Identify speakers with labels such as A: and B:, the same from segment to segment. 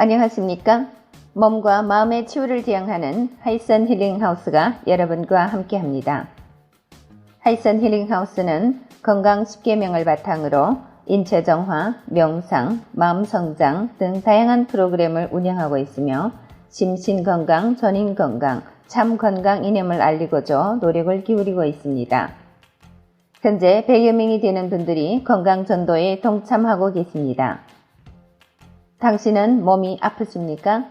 A: 안녕하십니까? 몸과 마음의 치유를 지향하는 하이선 힐링하우스가 여러분과 함께합니다. 하이선 힐링하우스는 건강 10계명을 바탕으로 인체 정화, 명상, 마음 성장 등 다양한 프로그램을 운영하고 있으며 심신건강, 전인건강, 참건강 이념을 알리고자 노력을 기울이고 있습니다. 현재 100여 명이 되는 분들이 건강 전도에 동참하고 계십니다. 당신은 몸이 아프십니까?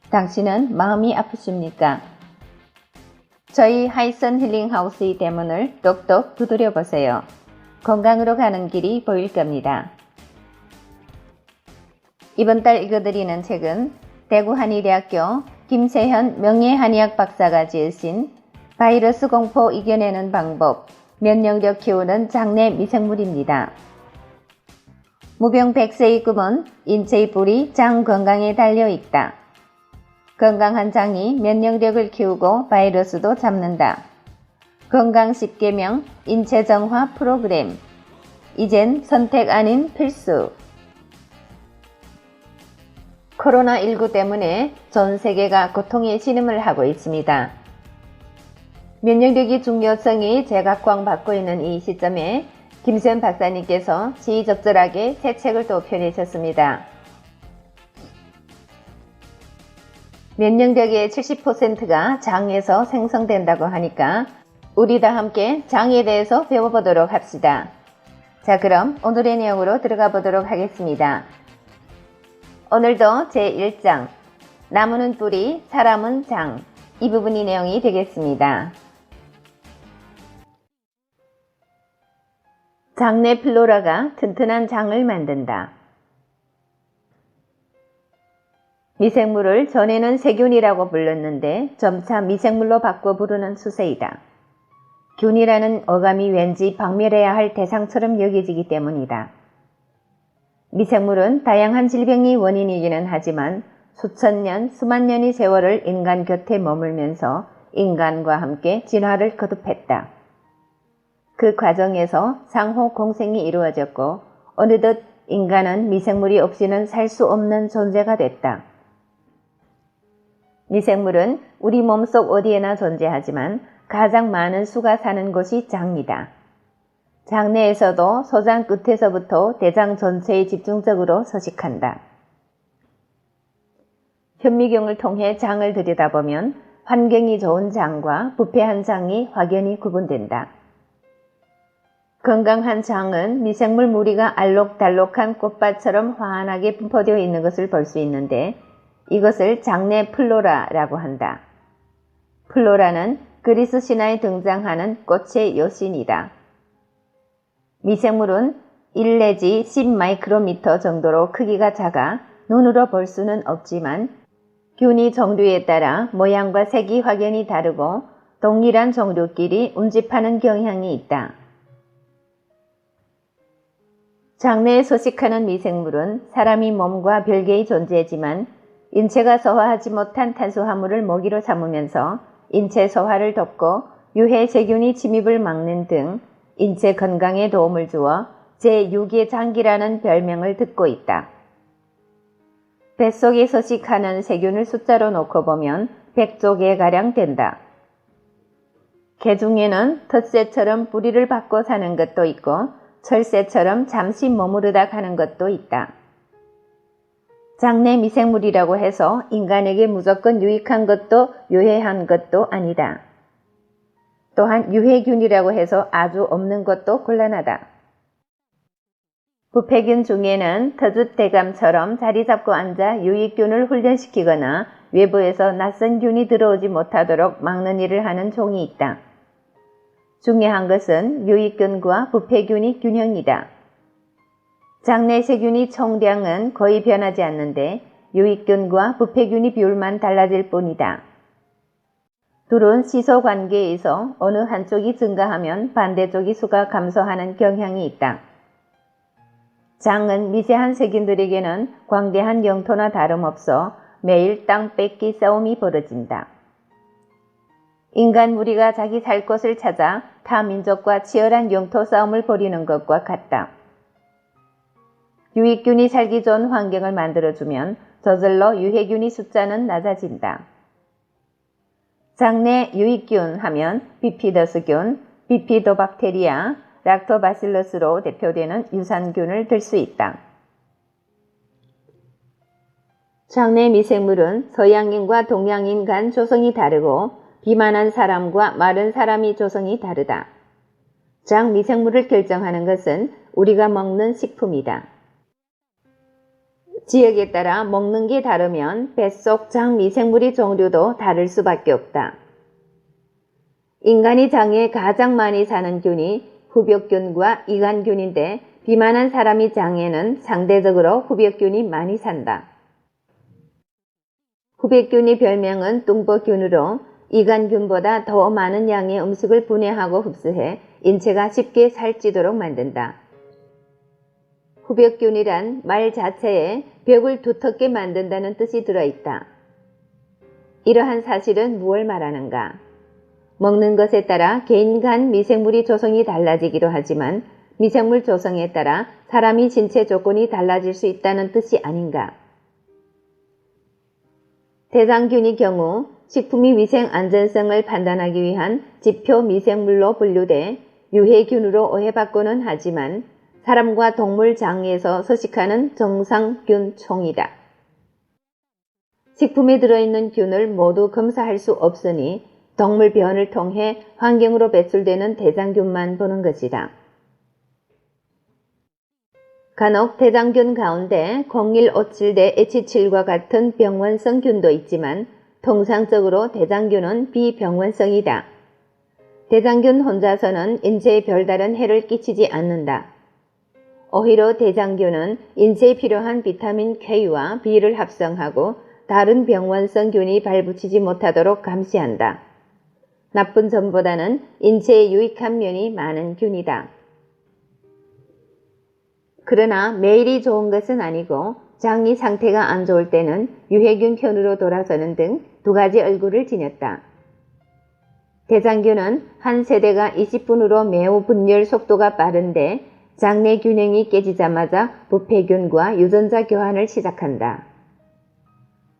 A: 당신은 마음이 아프십니까? 저희 하이선 힐링하우스의 대문을 똑똑 두드려 보세요. 건강으로 가는 길이 보일 겁니다. 이번 달 읽어드리는 책은 대구 한의대학교 김세현 명예한의학 박사가 지으신 바이러스 공포 이겨내는 방법, 면역력 키우는 장내 미생물입니다. 무병백세의 꿈은 인체의 뿌리 장 건강에 달려있다. 건강한 장이 면역력을 키우고 바이러스도 잡는다. 건강 10계명 인체 정화 프로그램. 이젠 선택 아닌 필수. 코로나19 때문에 전 세계가 고통의 신음을 하고 있습니다. 면역력의 중요성이 재각광받고 있는 이 시점에 김세현 박사님께서 지휘적절하게 새 책을 또 펴내셨습니다. 면역력의 70%가 장에서 생성된다고 하니까 우리 다 함께 장에 대해서 배워보도록 합시다. 자, 그럼 오늘의 내용으로 들어가 보도록 하겠습니다. 오늘도 제1장 나무는 뿌리, 사람은 장, 이 부분이 내용이 되겠습니다. 장내 플로라가 튼튼한 장을 만든다. 미생물을 전에는 세균이라고 불렀는데 점차 미생물로 바꿔 부르는 추세이다. 균이라는 어감이 왠지 박멸해야 할 대상처럼 여겨지기 때문이다. 미생물은 다양한 질병의 원인이기는 하지만 수천 년, 수만 년의 세월을 인간 곁에 머물면서 인간과 함께 진화를 거듭했다. 그 과정에서 상호 공생이 이루어졌고 어느덧 인간은 미생물이 없이는 살 수 없는 존재가 됐다. 미생물은 우리 몸속 어디에나 존재하지만 가장 많은 수가 사는 곳이 장이다. 장내에서도 소장 끝에서부터 대장 전체에 집중적으로 서식한다. 현미경을 통해 장을 들여다보면 환경이 좋은 장과 부패한 장이 확연히 구분된다. 건강한 장은 미생물 무리가 알록달록한 꽃밭처럼 환하게 분포되어 있는 것을 볼 수 있는데 이것을 장내 플로라라고 한다. 플로라는 그리스 신화에 등장하는 꽃의 여신이다. 미생물은 1 내지 10 마이크로미터 정도로 크기가 작아 눈으로 볼 수는 없지만 균의 종류에 따라 모양과 색이 확연히 다르고 동일한 종류끼리 운집하는 경향이 있다. 장내에 서식하는 미생물은 사람의 몸과 별개의 존재지만 인체가 소화하지 못한 탄수화물을 먹이로 삼으면서 인체 소화를 돕고 유해 세균의 침입을 막는 등 인체 건강에 도움을 주어 제6의 장기라는 별명을 듣고 있다. 뱃속에 서식하는 세균을 숫자로 놓고 보면 100조 개가량 된다. 개 중에는 텃새처럼 뿌리를 받고 사는 것도 있고 철새처럼 잠시 머무르다 가는 것도 있다. 장내 미생물이라고 해서 인간에게 무조건 유익한 것도 유해한 것도 아니다. 또한 유해균이라고 해서 아주 없는 것도 곤란하다. 부패균 중에는 터줏대감처럼 자리 잡고 앉아 유익균을 훈련시키거나 외부에서 낯선 균이 들어오지 못하도록 막는 일을 하는 종이 있다. 중요한 것은 유익균과 부패균의 균형이다. 장내 세균의 총량은 거의 변하지 않는데 유익균과 부패균의 비율만 달라질 뿐이다. 둘은 시소 관계에서 어느 한쪽이 증가하면 반대쪽의 수가 감소하는 경향이 있다. 장은 미세한 세균들에게는 광대한 영토나 다름없어 매일 땅 뺏기 싸움이 벌어진다. 인간 무리가 자기 살 곳을 찾아 타 민족과 치열한 영토 싸움을 벌이는 것과 같다. 유익균이 살기 좋은 환경을 만들어주면 저절로 유해균의 숫자는 낮아진다. 장내 유익균 하면 비피더스균, 비피도박테리아, 락토바실러스로 대표되는 유산균을 들 수 있다. 장내 미생물은 서양인과 동양인 간 조성이 다르고 비만한 사람과 마른 사람의 조성이 다르다. 장 미생물을 결정하는 것은 우리가 먹는 식품이다. 지역에 따라 먹는 게 다르면 뱃속 장 미생물의 종류도 다를 수밖에 없다. 인간이 장에 가장 많이 사는 균이 후벽균과 이간균인데 비만한 사람의 장에는 상대적으로 후벽균이 많이 산다. 후백균의 별명은 뚱보균으로 이간균보다 더 많은 양의 음식을 분해하고 흡수해 인체가 쉽게 살찌도록 만든다. 후벽균이란 말 자체에 벽을 두텁게 만든다는 뜻이 들어있다. 이러한 사실은 무엇을 말하는가? 먹는 것에 따라 개인 간 미생물의 조성이 달라지기도 하지만 미생물 조성에 따라 사람의 신체 조건이 달라질 수 있다는 뜻이 아닌가? 대장균의 경우 식품의 위생 안전성을 판단하기 위한 지표 미생물로 분류돼 유해균으로 오해받고는 하지만 사람과 동물 장에서 서식하는 정상균총이다. 식품에 들어있는 균을 모두 검사할 수 없으니 동물 변을 통해 환경으로 배출되는 대장균만 보는 것이다. 간혹 대장균 가운데 0157대 H7과 같은 병원성 균도 있지만 통상적으로 대장균은 비병원성이다. 대장균 혼자서는 인체에 별다른 해를 끼치지 않는다. 오히려 대장균은 인체에 필요한 비타민 K와 B를 합성하고 다른 병원성 균이 발붙이지 못하도록 감시한다. 나쁜 점보다는 인체에 유익한 면이 많은 균이다. 그러나 매일이 좋은 것은 아니고 장이 상태가 안 좋을 때는 유해균 편으로 돌아서는 등 두 가지 얼굴을 지녔다. 대장균은 한 세대가 20분으로 매우 분열 속도가 빠른데 장내 균형이 깨지자마자 부패균과 유전자 교환을 시작한다.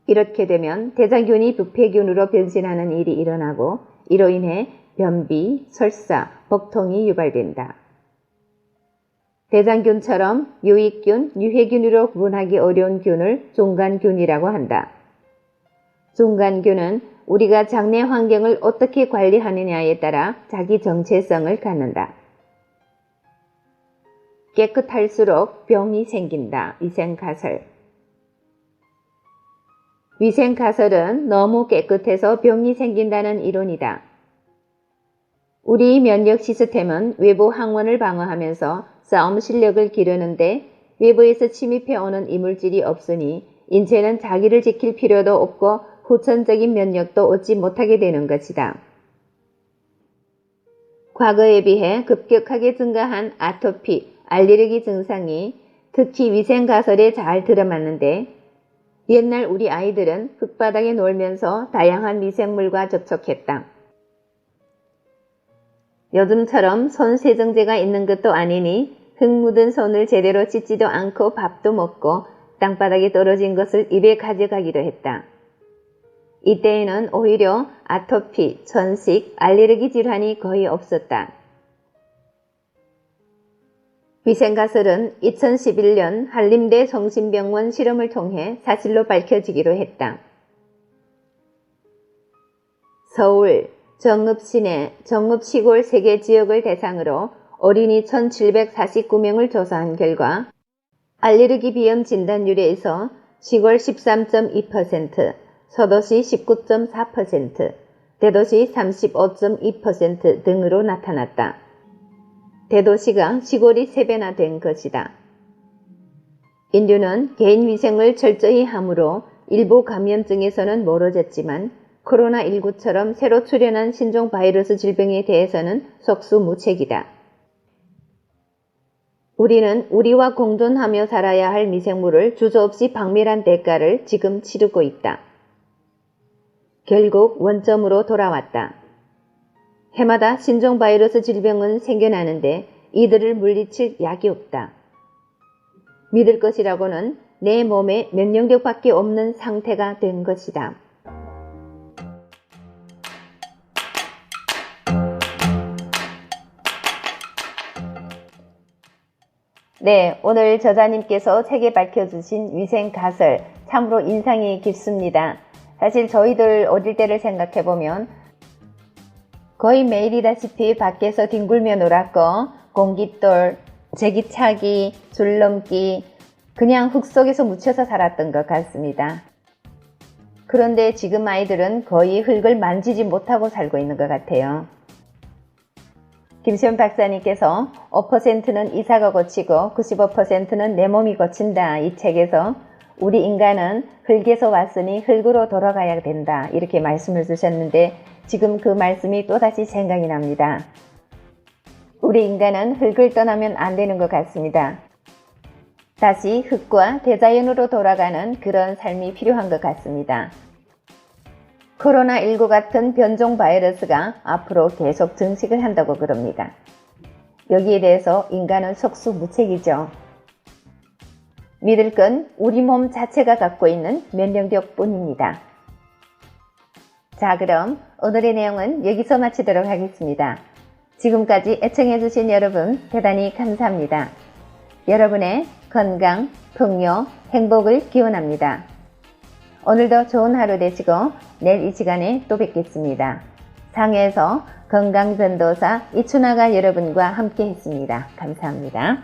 A: 이렇게 되면 대장균이 부패균으로 변신하는 일이 일어나고 이로 인해 변비, 설사, 복통이 유발된다. 대장균처럼 유익균, 유해균으로 구분하기 어려운 균을 중간균이라고 한다. 중간균은 우리가 장내 환경을 어떻게 관리하느냐에 따라 자기 정체성을 갖는다. 깨끗할수록 병이 생긴다. 위생가설. 위생가설은 너무 깨끗해서 병이 생긴다는 이론이다. 우리 면역 시스템은 외부 항원을 방어하면서 싸움 실력을 기르는데 외부에서 침입해오는 이물질이 없으니 인체는 자기를 지킬 필요도 없고 후천적인 면역도 얻지 못하게 되는 것이다. 과거에 비해 급격하게 증가한 아토피, 알레르기 증상이 특히 위생가설에 잘 들어맞는데 옛날 우리 아이들은 흙바닥에 놀면서 다양한 미생물과 접촉했다. 요즘처럼 손 세정제가 있는 것도 아니니 흙 묻은 손을 제대로 씻지도 않고 밥도 먹고 땅바닥에 떨어진 것을 입에 가져가기도 했다. 이때에는 오히려 아토피, 천식, 알레르기 질환이 거의 없었다. 위생가설은 2011년 한림대 성심병원 실험을 통해 사실로 밝혀지기로 했다. 서울, 정읍시내, 정읍시골 3개 지역을 대상으로 어린이 1749명을 조사한 결과 알레르기 비염 진단율에서 시골 13.2%, 소도시 19.4%, 대도시 35.2% 등으로 나타났다. 대도시가 시골이 3배나 된 것이다. 인류는 개인 위생을 철저히 함으로 일부 감염증에서는 멀어졌지만 코로나19처럼 새로 출현한 신종 바이러스 질병에 대해서는 속수무책이다. 우리는 우리와 공존하며 살아야 할 미생물을 주저없이 박멸한 대가를 지금 치르고 있다. 결국 원점으로 돌아왔다. 해마다 신종 바이러스 질병은 생겨나는데 이들을 물리칠 약이 없다. 믿을 것이라고는 내 몸에 면역력밖에 없는 상태가 된 것이다. 네, 오늘 저자님께서 책에 밝혀주신 위생가설 참으로 인상이 깊습니다. 사실 저희들 어릴 때를 생각해보면 거의 매일이다시피 밖에서 뒹굴며 놀았고 공깃돌, 제기차기, 줄넘기 그냥 흙 속에서 묻혀서 살았던 것 같습니다. 그런데 지금 아이들은 거의 흙을 만지지 못하고 살고 있는 것 같아요. 김시현 박사님께서 5%는 이사가 고치고 95%는 내 몸이 고친다 이 책에서 우리 인간은 흙에서 왔으니 흙으로 돌아가야 된다 이렇게 말씀을 주셨는데 지금 그 말씀이 또다시 생각이 납니다. 우리 인간은 흙을 떠나면 안 되는 것 같습니다. 다시 흙과 대자연으로 돌아가는 그런 삶이 필요한 것 같습니다. 코로나19 같은 변종 바이러스가 앞으로 계속 증식을 한다고 그럽니다. 여기에 대해서 인간은 속수무책이죠. 믿을 건 우리 몸 자체가 갖고 있는 면역력 뿐입니다. 자, 그럼 오늘의 내용은 여기서 마치도록 하겠습니다. 지금까지 애청해주신 여러분 대단히 감사합니다. 여러분의 건강, 풍요, 행복을 기원합니다. 오늘도 좋은 하루 되시고 내일 이 시간에 또 뵙겠습니다. 상해에서 건강전도사 이춘아가 여러분과 함께 했습니다. 감사합니다.